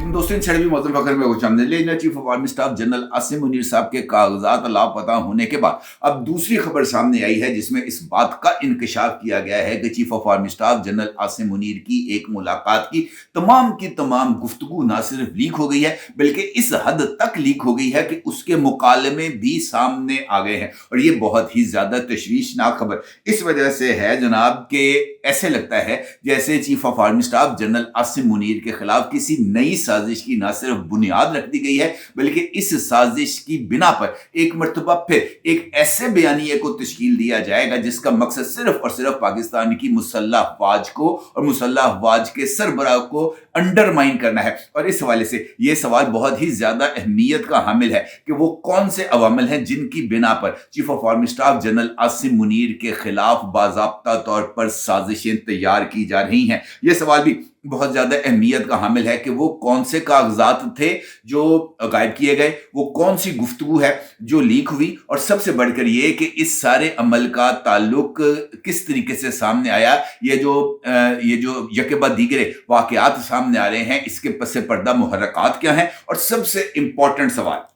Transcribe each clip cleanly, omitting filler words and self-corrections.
दोस्तों इन छड़ी मौसम फखर में खुशामदीद। Chief of army staff general Asim Munir साहब के कागजात लापता होने के बाद अब दूसरी खबर सामने आई है जिसमें इस बात का इंकशाफ किया गया है कि chief of army staff general Asim Munir की एक मुलाकात की तमाम गुफ्तगू ना सिर्फ लीक हो गई है बल्कि इस हद तक लीक हो गई है कि उसके मुकालमे भी सामने आ गए हैं। और ये बहुत ही ज्यादा तशवीशनाक खबर इस वजह से है जनाब के ऐसे लगता है जैसे chief of army staff general Asim Munir के खिलाफ किसी नई साजिश की ना सिर्फ बुनियाद रख दी गई है बल्कि इस साजिश की बिना पर एक मर्तबा फिर एक ऐसे बयानिए को तश्कील दिया जाएगा जिसका मकसद सिर्फ और सिर्फ पाकिस्तान की मुसल्लह अफवाज को और मुसल्लह अफवाज के सरबराह को अंडरमाइन करना है। और इस हवाले से यह सवाल बहुत ही ज्यादा अहमियत का हामिल है कि वो कौन से अवामिल हैं जिनकी बिना पर chief of army staff general Asim Munir के खिलाफ बाज़ाब्ता तौर पर साजिशें तैयार की जा रही हैं। यह सवाल भी बहुत ज्यादा अहमियत का हामिल है कि वो कौन से कागजात थे जो गायब किए गए, वो कौन सी गुफ्तगू है जो लीक हुई, और सबसे बढ़कर ये कि इस सारे अमल का ताल्लुक किस तरीके से सामने आया। ये जो यके बाद दीगरे वाकयात सामने आ रहे हैं इसके पसे पर्दा मुहर्रकात क्या हैं, और सबसे इंपॉर्टेंट सवाल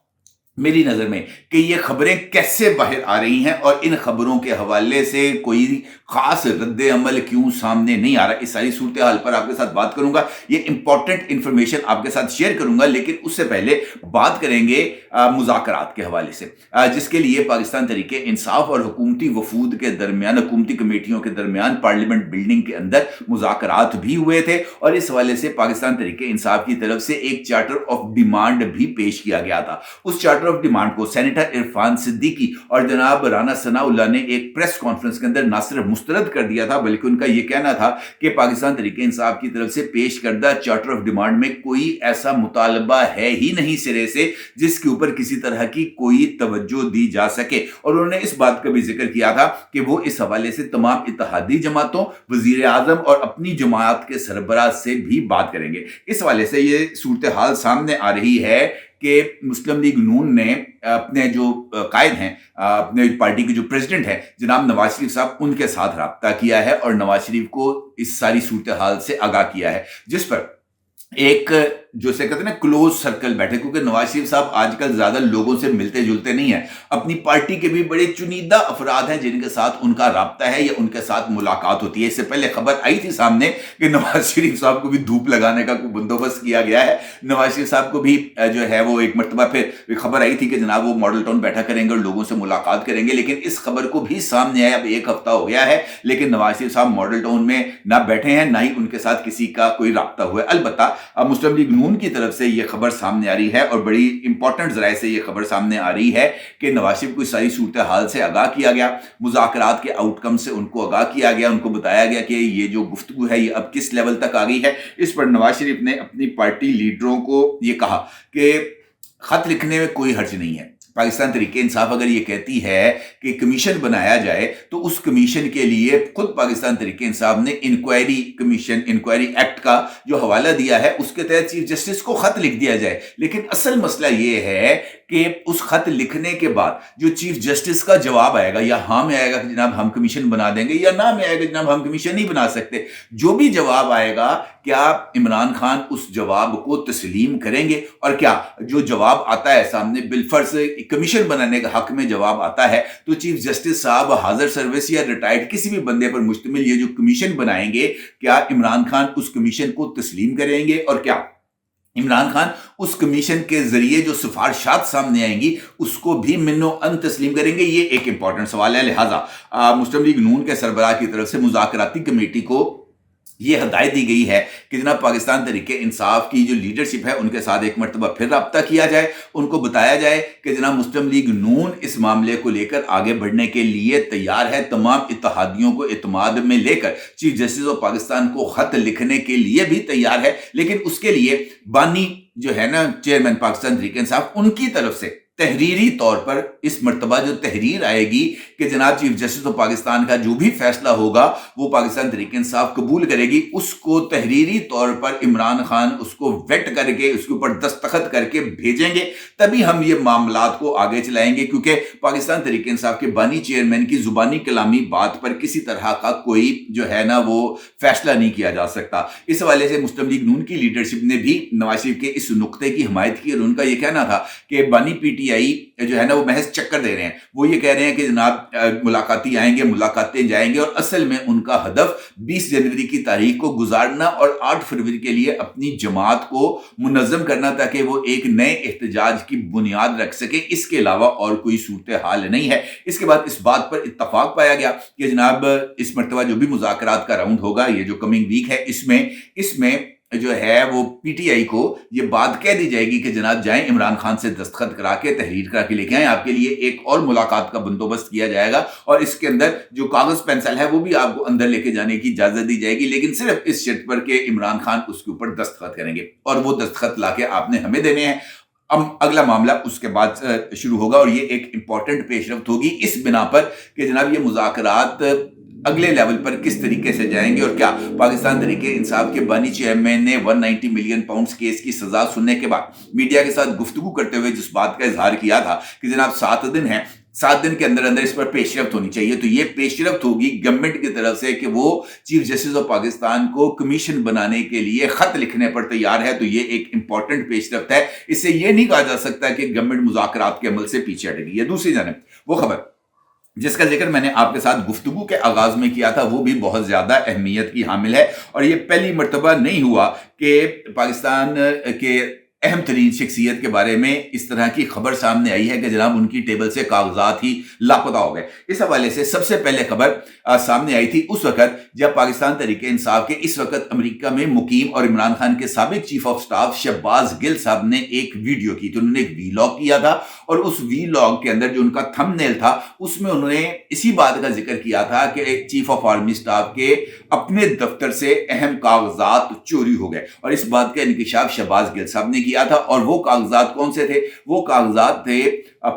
मेरी नजर में कि ये खबरें कैसे बाहर आ रही हैं और इन खबरों के हवाले से कोई खास रद्द अमल क्यों सामने नहीं आ रहा। इस सारी सूरत हाल पर आपके साथ बात करूंगा, ये इंपॉर्टेंट इंफॉर्मेशन आपके साथ शेयर करूंगा, लेकिन उससे पहले बात करेंगे मुज़ाकरात के हवाले से जिसके लिए पाकिस्तान तहरीक इंसाफ और हुकूमती वफूद के दरमियान, हुकूमती कमेटियों के दरमियान पार्लियामेंट बिल्डिंग के अंदर मुज़ाकरात भी हुए थे। और इस हवाले से पाकिस्तान तहरीक इंसाफ की तरफ से एक चार्टर ऑफ डिमांड भी पेश किया गया था। उस चार्टर ऑफ डिमांड को सेनेटर इरफान सिद्दीकी और जनाब राना सनाउल्लाह ने एक प्रेस कॉन्फ्रेंस के अंदर ना सिर्फ मुस्तरद कर दिया था बल्कि उनका यह कहना था कि पाकिस्तान तहरीक इंसाफ की तरफ से पेश करदा चार्टर ऑफ डिमांड में कोई ऐसा मुतालबा है ही नहीं सिरे से जिसके ऊपर किसी तरह की कोई तवज्जो दी जा सके। और उन्होंने इस बात का भी जिक्र किया था कि वो इस हवाले से तमाम इत्तेहादी जमातों, वजीर आजम और अपनी जमात के सरबराह से भी बात करेंगे। इस हवाले से ये सूरत हाल सामने आ रही है कि मुस्लिम लीग नून ने अपने जो कायद हैं, अपने पार्टी के जो प्रेसिडेंट हैं जनाब नवाज शरीफ साहब, उनके साथ राब्ता किया है और नवाज शरीफ को इस सारी सूरत हाल से आगाह किया है, जिस पर एक जो से कहते हैं ना क्लोज सर्कल बैठे, क्योंकि नवाज शरीफ साहब आजकल ज्यादा लोगों से मिलते जुलते नहीं है। अपनी पार्टी के भी बड़े चुनिंदा अफराद हैं जिनके साथ उनका राब्ता है या उनके साथ मुलाकात होती है। इससे पहले खबर आई थी सामने कि नवाज शरीफ साहब को भी धूप लगाने का बंदोबस्त किया गया है। नवाज शरीफ साहब को भी जो है वो एक मरतबा फिर खबर आई थी कि जनाब वो मॉडल टाउन बैठा करेंगे और लोगों से मुलाकात करेंगे, लेकिन इस खबर को भी सामने आया अब एक हफ्ता हो गया है, लेकिन नवाज शरीफ साहब मॉडल टाउन में ना बैठे हैं ना ही उनके साथ किसी का कोई राब्ता हुआ है। अलबत्ता मुस्लिम लीग नून की तरफ से यह खबर सामने आ रही है और बड़ी इंपॉर्टेंट जराए से यह खबर सामने आ रही है कि नवाज शरीफ को इस सारी सूरत हाल से आगाह किया गया, मुज़ाकरात के आउटकम से उनको आगाह किया गया, उनको बताया गया कि ये जो गुफ्तगू है ये अब किस लेवल तक आ गई है। इस पर नवाज शरीफ ने अपनी पार्टी लीडरों को ये कहा कि खत लिखने में कोई हर्ज नहीं है। पाकिस्तान तहरीक इंसाफ अगर ये कहती है कि कमीशन बनाया जाए तो उस कमीशन के लिए खुद पाकिस्तान तहरीक इंसाफ ने इंक्वायरी एक्ट का जो हवाला दिया है उसके तहत चीफ जस्टिस को खत लिख दिया जाए। लेकिन असल मसला ये है कि उस खत लिखने के बाद जो चीफ जस्टिस का जवाब आएगा, या हाँ में आएगा कि जनाब हम कमीशन बना देंगे, या ना में आएगा जनाब हम कमीशन नहीं बना सकते, जो भी जवाब आएगा क्या इमरान खान उस जवाब को तस्लीम करेंगे? और क्या जो जवाब आता है सामने बिलफर्ज कमीशन बनाने का हक में जवाब आता है तो चीफ जस्टिस साहब हाजिर सर्विस या रिटायर्ड किसी भी बंदे पर मुश्तमिल ये जो कमीशन बनाएंगे, क्या इमरान खान उस कमीशन को तस्लीम करेंगे? और क्या इमरान खान उस कमीशन के जरिए जो सिफारिशात सामने आएंगी उसको भी मिन्नो अन तस्लीम करेंगे? ये एक इंपॉर्टेंट सवाल है। लिहाजा मुस्लिम लीग नून के सरबराह की तरफ से मुज़ाकराती कमेटी को यह हदायत दी गई है कि जनाब पाकिस्तान तहरीक इंसाफ की जो लीडरशिप है उनके साथ एक मरतबा फिर रब्ता किया जाए, उनको बताया जाए कि जनाब मुस्लिम लीग नून इस मामले को लेकर आगे बढ़ने के लिए तैयार है, तमाम इत्तेहादियों को इत्माद में लेकर चीफ जस्टिस ऑफ पाकिस्तान को खत लिखने के लिए भी तैयार है। लेकिन उसके लिए बानी जो है ना चेयरमैन पाकिस्तान तहरीक इंसाफ, उनकी तरफ से تحریری طور پر اس مرتبہ جو تحریر آئے گی کہ جناب چیف جسٹس آف پاکستان کا جو بھی فیصلہ ہوگا وہ پاکستان تحریک انصاف قبول کرے گی، اس کو تحریری طور پر عمران خان اس کو ویٹ کر کے اس کے اوپر دستخط کر کے بھیجیں گے، تبھی ہم یہ معاملات کو آگے چلائیں گے، کیونکہ پاکستان تحریک انصاف کے بانی چیئرمین کی زبانی کلامی بات پر کسی طرح کا کوئی جو ہے نا وہ فیصلہ نہیں کیا جا سکتا۔ اس حوالے سے مسلم لیگ نون کی لیڈرشپ نے بھی نواز شریف کے اس نقطے کی حمایت کی، اور ان کا یہ کہنا تھا کہ بانی پی ٹی آئی جو ہے نا وہ محض چکر دے رہے ہیں، وہ یہ کہہ رہے ہیں کہ جناب ملاقاتی آئیں گے، ملاقاتیں جائیں گے، اور اصل میں ان کا ہدف 20 جنوری کی تاریخ کو گزارنا اور 8 فروری کے لیے اپنی جماعت کو منظم کرنا تاکہ وہ ایک نئے احتجاج کی بنیاد رکھ سکے، اس کے علاوہ اور کوئی صورتحال نہیں ہے۔ اس کے بعد اس بات پر اتفاق پایا گیا کہ جناب اس مرتبہ جو بھی مذاکرات کا راؤنڈ ہوگا، یہ جو کمنگ ویک ہے، اس میں جو ہے وہ پی ٹی آئی کو یہ بات کہہ دی جائے گی کہ جناب جائیں عمران خان سے دستخط کرا کے تحریر کرا کے لے کے آئیں، آپ کے لیے ایک اور ملاقات کا بندوبست کیا جائے گا، اور اس کے اندر جو کاغذ پینسل ہے وہ بھی آپ کو اندر لے کے جانے کی اجازت دی جائے گی، لیکن صرف اس شرط پر کہ عمران خان اس کے اوپر دستخط کریں گے، اور وہ دستخط لا کے آپ نے ہمیں دینے ہیں۔ اب اگلا معاملہ اس کے بعد شروع ہوگا، اور یہ ایک امپورٹنٹ پیش رفت ہوگی اس بنا پر کہ جناب یہ مذاکرات اگلے لیول پر کس طریقے سے جائیں گے، اور کیا پاکستان تحریک انصاف کے بانی چیئرمین نے 190 ملین پاؤنڈز کیس کی سزا سننے کے بعد میڈیا کے ساتھ گفتگو کرتے ہوئے جس بات کا اظہار کیا تھا کہ جناب 7 دن ہیں، 7 دن کے اندر اندر اس پر پیش رفت ہونی چاہیے، تو یہ پیش رفت ہوگی گورنمنٹ کی طرف سے کہ وہ چیف جسٹس آف پاکستان کو کمیشن بنانے کے لیے خط لکھنے پر تیار ہے، تو یہ ایک امپورٹنٹ پیش رفت ہے۔ اس سے یہ نہیں کہا جا سکتا کہ گورنمنٹ مذاکرات کے عمل سے پیچھے ہٹے گی۔ یہ دوسری جانب وہ خبر جس کا ذکر میں نے آپ کے ساتھ گفتگو کے آغاز میں کیا تھا، وہ بھی بہت زیادہ اہمیت کی حامل ہے، اور یہ پہلی مرتبہ نہیں ہوا کہ پاکستان کے اہم ترین شخصیت کے بارے میں اس طرح کی خبر سامنے آئی ہے کہ جناب ان کی ٹیبل سے کاغذات ہی لاپتہ ہو گئے۔ اس حوالے سے سب سے پہلے خبر سامنے آئی تھی اس وقت جب پاکستان تحریک انصاف کے اس وقت امریکہ میں مقیم اور عمران خان کے سابق چیف آف سٹاف شہباز گل صاحب نے ایک ویڈیو کی، تو انہوں نے ایک ویلاگ کیا تھا، اور اس ویلاگ کے اندر جو ان کا تھم نیل تھا اس میں انہوں نے اسی بات کا ذکر کیا تھا کہ ایک چیف آف آرمی سٹاف کے اپنے دفتر سے اہم کاغذات چوری ہو گئے، اور اس بات کا انکشاف شہباز گل صاحب نے کیا تھا۔ اور وہ کاغذات کون سے تھے؟ وہ کاغذات تھے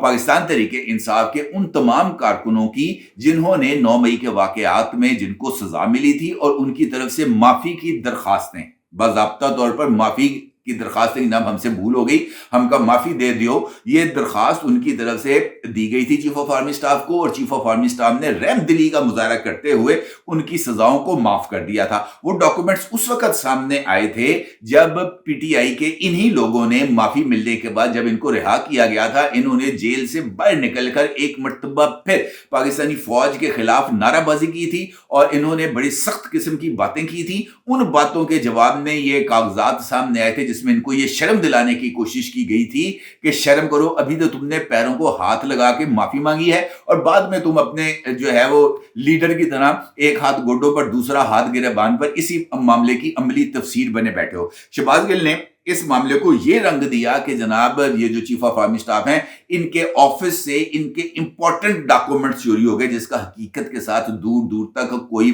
پاکستان تحریک انصاف کے ان تمام کارکنوں کی جنہوں نے 9 مئی کے واقعات میں جن کو سزا ملی تھی، اور ان کی طرف سے معافی کی درخواستیں، باضابطہ طور پر معافی کی درخواستیں، جناب ہم سے بھول ہو گئی، ہم کا معافی دے دیو، یہ درخواست ان کی طرف سے دی گئی تھی چیف آف آرمی سٹاف کو، اور چیف آف آرمی سٹاف نے رحم دلی کا مظاہرہ کرتے ہوئے ان کی سزاؤں کو معاف کر دیا تھا۔ وہ ڈاکومنٹس اس وقت سامنے آئے تھے جب پی ٹی آئی کے انہی لوگوں نے معافی ملنے کے بعد جب ان کو رہا کیا گیا تھا، انہوں نے جیل سے باہر نکل کر ایک مرتبہ پھر پاکستانی فوج کے خلاف نعرہ بازی کی تھی، اور انہوں نے بڑی سخت قسم کی باتیں کی تھی۔ ان باتوں کے جواب میں یہ کاغذات سامنے آئے تھے جس میں ان کو یہ شرم دلانے کی کوشش کی گئی تھی کہ شرم کرو، ابھی تو تم نے پیروں کو ہاتھ لگا کے معافی مانگی ہے، اور بعد میں تم اپنے جو ہے وہ لیڈر کی طرح ایک ہاتھ گوڈوں پر دوسرا ہاتھ گریبان پر اسی معاملے کی عملی تفسیر بنے بیٹھے ہو۔ شہباز گل نے اس معاملے کو یہ رنگ دیا کہ جناب یہ جو چیف آف آرمی سٹاف ہیں، ان کے آفس سے ان کے امپورٹنٹ ڈاکومنٹ چوری ہو گئے، جس کا حقیقت کے ساتھ دور دور تک کوئی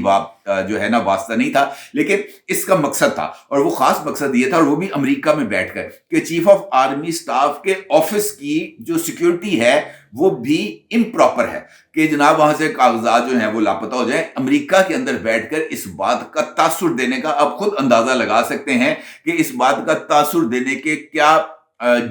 جو ہے نا واسطہ نہیں تھا، لیکن اس کا مقصد تھا، اور وہ خاص مقصد یہ تھا، اور وہ بھی امریکہ میں بیٹھ کر، کہ چیف آف آرمی سٹاف کے آفس کی جو سیکیورٹی ہے وہ بھی امپراپر ہے، کہ جناب وہاں سے کاغذات جو ہیں وہ لاپتہ ہو جائیں۔ امریکہ کے اندر بیٹھ کر اس بات کا تاثر دینے کا آپ خود اندازہ لگا سکتے ہیں کہ اس بات کا تاثر دینے کے کیا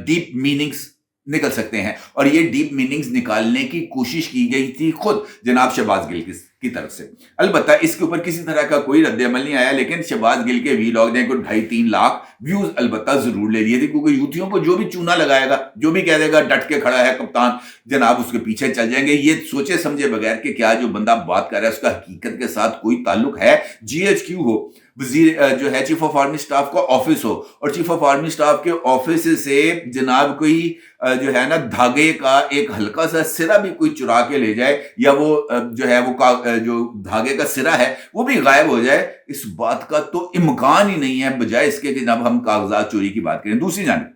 ڈیپ میننگز نکل سکتے ہیں، اور یہ ڈیپ میننگز نکالنے کی کوشش کی گئی تھی خود جناب شہباز گل کی طرف سے۔ البتہ اس کے اوپر کسی طرح کا کوئی رد عمل نہیں آیا، لیکن شہباز گل کے ویلاگ نے کوئی 2.5-3 لاکھ ویوز البتہ ضرور لے لیے تھے، کیونکہ یوتھیوں کو جو بھی چونا لگائے گا، جو بھی کہہ دے گا ڈٹ کے کھڑا ہے کپتان، جناب اس کے پیچھے چل جائیں گے، یہ سوچے سمجھے بغیر کہ کیا جو بندہ بات کر رہا ہے اس کا حقیقت کے ساتھ کوئی تعلق ہے۔ جی ایچ کیو ہو، وزیر جو ہے چیف آف آرمی سٹاف کا آفس ہو، اور چیف آف آرمی سٹاف کے آفس سے جناب کوئی جو ہے نا دھاگے کا ایک ہلکا سا سرا بھی کوئی چرا کے لے جائے، یا وہ جو ہے وہ جو دھاگے کا سرا ہے وہ بھی غائب ہو جائے، اس بات کا تو امکان ہی نہیں ہے، بجائے اس کے کہ جناب ہم کاغذات چوری کی بات کریں۔ دوسری جانب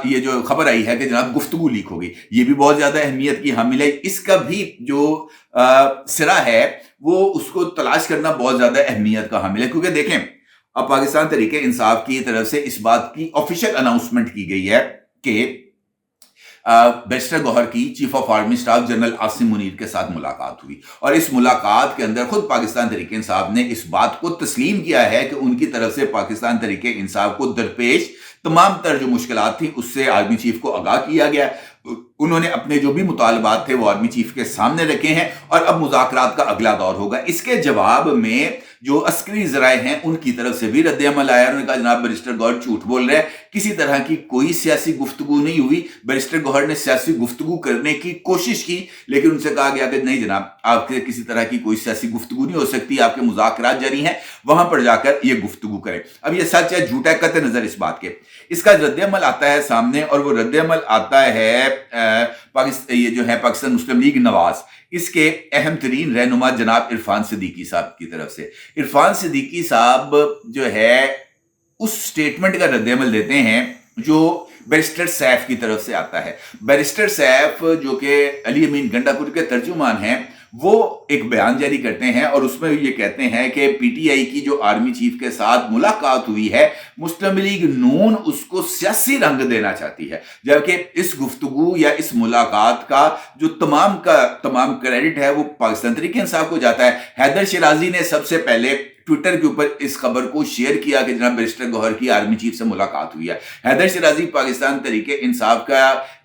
یہ جو خبر آئی ہے کہ جناب گفتگو لیک ہوگی، یہ بھی بہت زیادہ اہمیت کی حامل ہے، اس کا بھی جو سرا ہے وہ اس کو تلاش کرنا بہت زیادہ اہمیت کا حامل ہے، کیونکہ دیکھیں اب پاکستان تحریک انصاف کی طرف سے اس بات کی آفیشیل اناؤنسمنٹ کی گئی ہے کہ बैरिस्टर गौहर की chief of army staff general Asim Munir के साथ मुलाकात हुई और इस मुलाकात के अंदर खुद पाकिस्तान तहरीक इंसाफ ने इस बात को तस्लीम किया है कि उनकी तरफ से पाकिस्तान तहरीक इंसाफ को दरपेश तमाम तर जो मुश्किलात थी उससे आर्मी चीफ को आगाह किया गया। उन्होंने अपने जो भी मुतालबात थे वो आर्मी चीफ के सामने रखे हैं और अब मुज़ाकरात का अगला दौर होगा। इसके जवाब में जो अस्करी ज़राए हैं उनकी तरफ से भी रद्द-ए-अमल आया। उन्होंने कहा जनाब बैरिस्टर गौहर झूठ बोल रहे हैं, किसी तरह की कोई सियासी गुफ्तगू नहीं हुई। बैरिस्टर गौहर ने सियासी गुफ्तगू करने की कोशिश की लेकिन उनसे कहा गया कि नहीं जनाब, आपके किसी तरह की कोई सियासी गुफ्तगू नहीं हो सकती, आपके मुज़ाकरात जारी हैं, वहां पर जाकर ये गुफ्तगू करें। अब ये सच है झूठ है, कतई नजर इस बात के। इसका रद्द-ए-अमल आता है सामने और वो रद्द-ए-अमल आता है ये जो है पाकिस्तान मुस्लिम लीग नवाज, इसके अहम तरीन रहनुमा जनाब इरफान सिद्दीकी साहब की तरफ से। इरफान सिद्दीकी साहब जो है उस स्टेटमेंट का रद्द-ए-अमल देते हैं जो बैरिस्टर सैफ की तरफ से आता है। बैरिस्टर सैफ जो कि अली अमीन गंडापुर के तर्जुमान हैं, वो एक बयान जारी करते हैं और उसमें ये कहते हैं कि पीटीआई की जो आर्मी चीफ के साथ मुलाकात हुई है, मुस्लिम लीग नून उसको सियासी रंग देना चाहती है, जबकि इस गुफ्तगू या इस मुलाकात का जो तमाम क्रेडिट है वो पाकिस्तान तहरीक इंसाफ को जाता है। हैदर शिराजी ने सबसे पहले ट्विटर के ऊपर इस खबर को शेयर किया कि जनाब बैरिस्टर गौहर की आर्मी चीफ से मुलाकात हुई है। हैदर शिराजी पाकिस्तान तहरीक इंसाफ का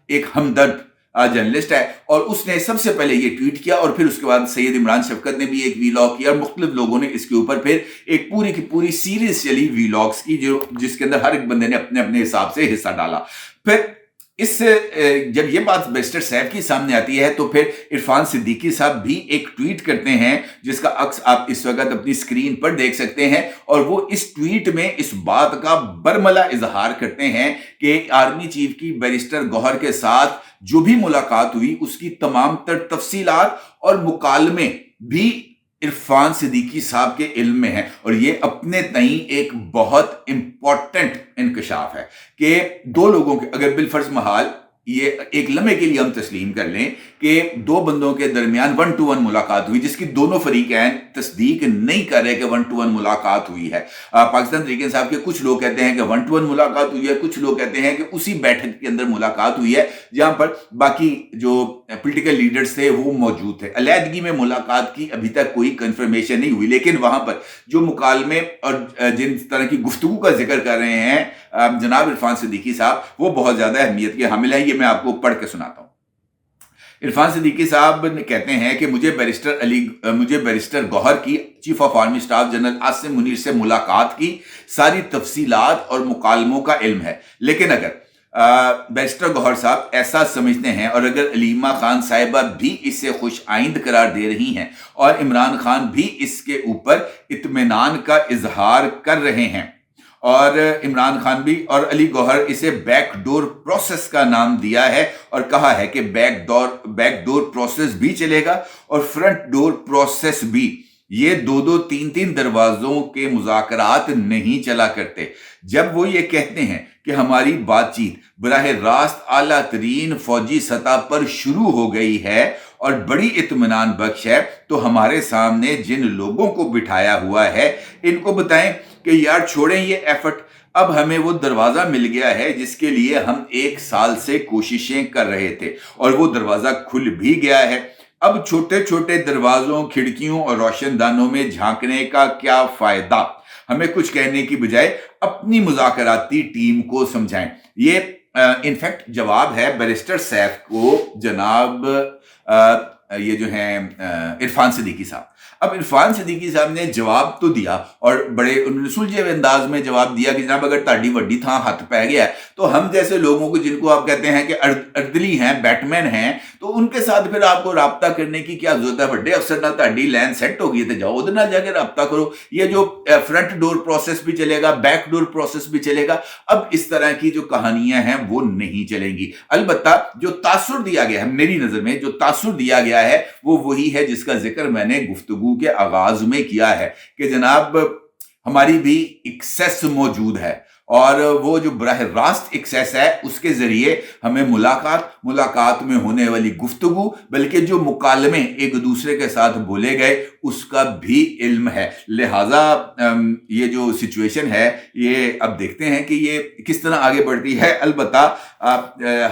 एक हमदर्द जर्नलिस्ट है और उसने सबसे पहले ये ट्वीट किया और फिर उसके बाद सैयद इमरान शफकत ने भी एक वीलॉग किया और मुख्तलिफ लोगों ने इसके ऊपर फिर एक पूरी की पूरी सीरीज चली वीलॉग्स की, जिसके अंदर हर एक बंदे ने अपने अपने हिसाब से हिस्सा डाला। फिर जब ये बात बैरिस्टर सैफ की सामने आती है तो फिर इरफान सिद्दीकी साहब भी एक ट्वीट करते हैं जिसका अक्स आप इस वक्त अपनी स्क्रीन पर देख सकते हैं और वो इस ट्वीट में इस बात का बरमला इजहार करते हैं कि आर्मी चीफ की बैरिस्टर गौहर के साथ जो भी मुलाकात हुई उसकी तमाम तर तफसीलात और मुकालमे भी इरफान सिद्दीकी साहब के इल्म में है और ये अपने तई एक बहुत इंपॉर्टेंट इंकशाफ है कि दो लोगों के अगर बिलफर्ज महाल ये एक लम्हे के लिए हम तस्लीम कर लें कि दो बंदों के दरमियान 1-to-1 मुलाकात हुई जिसकी दोनों फरीकैन तस्दीक नहीं कर रहे कि 1-to-1 मुलाकात हुई है। पाकिस्तान तहरीक इंसाफ के कुछ लोग कहते हैं कि 1-to-1 मुलाकात हुई है, कुछ लोग कहते हैं कि उसी बैठक के अंदर मुलाकात हुई है जहां पर बाकी जो पॉलिटिकल लीडर्स थे वो मौजूद थे। अलहदगी में मुलाकात की अभी तक कोई कंफर्मेशन नहीं हुई, लेकिन वहां पर जो मुकालमे और जिन तरह की गुफ्तगू का जिक्र कर रहे हैं जनाब इरफान सिद्दीकी साहब, वो बहुत ज्यादा अहमियत के हामिल है। ये मैं आपको पढ़ के सुनाता हूं। इरफान सिद्दीकी साहब कहते हैं कि मुझे बैरिस्टर गौहर की chief of army staff general Asim Munir से मुलाकात की सारी तफसीलात और मुकालमों का इल्म है, लेकिन अगर बैरिस्टर गौहर साहब ऐसा समझते हैं और अगर अलीमा खान साहिबा भी इससे खुश आइंद करार दे रही हैं और इमरान खान भी इसके ऊपर इत्मीनान का इजहार कर रहे हैं और इमरान खान भी और अली गौहर इसे बैकडोर प्रोसेस का नाम दिया है और कहा है कि बैकडोर प्रोसेस भी चलेगा और फ्रंट डोर प्रोसेस भी, ये 2-3 दरवाजों के मुज़ाकरात नहीं चला करते। जब वो ये कहते हैं कि हमारी बातचीत बराह रास्त आला तरीन फौजी सतह पर शुरू हो गई है और बड़ी इत्मीनान बख्श है, तो हमारे सामने जिन लोगों को बिठाया हुआ है इनको बताएं कि यार छोड़ें ये एफर्ट, अब हमें वो दरवाजा मिल गया है जिसके लिए हम 1 साल से कोशिशें कर रहे थे और वो दरवाजा खुल भी गया है। अब छोटे छोटे दरवाजों, खिड़कियों और रोशनदानों में झांकने का क्या फायदा, हमें कुछ कहने की बजाय अपनी मुज़ाकराती टीम को समझाएं। ये इनफैक्ट जवाब है बैरिस्टर सैफ को जनाब ये जो है इरफान सिद्दीकी साहब। अब इरफान सिद्दीकी साहब ने जवाब तो दिया और बड़े उन्होंने सुलझे हुए अंदाज में जवाब दिया कि जनाब अगर ताड़ी वड्डी था हाथ पै गया है तो हम जैसे लोगों को जिनको आप कहते हैं कि अर्दली हैं, बैटमैन हैं, तो उनके साथ फिर आपको राब्ता करने की क्या जरूरत है। बड़े अफसर ना ताड़ी लैन सेट हो गई तो जाओ उधर ना जाकर राब्ता करो। ये जो फ्रंट डोर प्रोसेस भी चलेगा, बैक डोर प्रोसेस भी चलेगा। अब इस तरह की जो कहानियां हैं वो नहीं चलेंगी। अलबत्ता जो तासुर दिया गया है, मेरी नजर में जो तासुर दिया गया है वो वही है जिसका जिक्र मैंने गुफ्तगू के आगाज में किया है कि जनाब हमारी भी एक्सेस मौजूद है اور وہ جو براہ راست ایکسیس ہے اس کے ذریعے ہمیں ملاقات میں ہونے والی گفتگو بلکہ جو مکالمے ایک دوسرے کے ساتھ بولے گئے اس کا بھی علم ہے. لہٰذا یہ جو سچویشن ہے یہ اب دیکھتے ہیں کہ یہ کس طرح آگے بڑھتی ہے. البتہ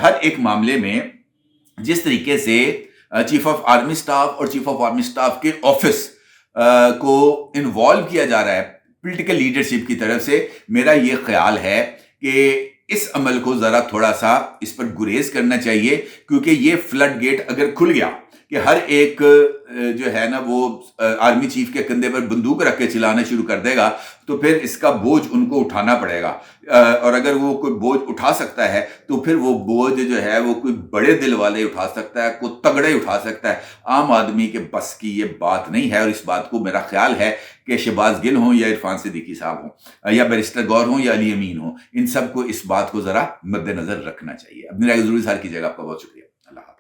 ہر ایک معاملے میں جس طریقے سے چیف آف آرمی سٹاف اور چیف آف آرمی سٹاف کے آفس کو انوالو کیا جا رہا ہے پولیٹیکل لیڈرشپ کی طرف سے، میرا یہ خیال ہے کہ اس عمل کو ذرا تھوڑا سا اس پر گریز کرنا چاہیے، کیونکہ یہ فلڈ گیٹ اگر کھل گیا کہ ہر ایک جو ہے نا وہ آرمی چیف کے کندھے پر بندوق رکھ کے چلانا شروع کر دے گا تو پھر اس کا بوجھ ان کو اٹھانا پڑے گا. اور اگر وہ کوئی بوجھ اٹھا سکتا ہے تو پھر وہ بوجھ جو ہے وہ کوئی بڑے دل والے اٹھا سکتا ہے، کوئی تگڑے اٹھا سکتا ہے. عام آدمی کے بس کی یہ بات نہیں ہے، اور اس بات کو میرا خیال ہے کہ شہباز گل ہوں یا عرفان صدیقی صاحب ہوں یا بیرسٹر گور ہوں یا علی امین ہوں، ان سب کو اس بات کو ذرا مد نظر رکھنا چاہیے. اپنی رائے ضرور اظہار کیجیے گا. آپ کا بہت شکریہ. اللہ حافظ.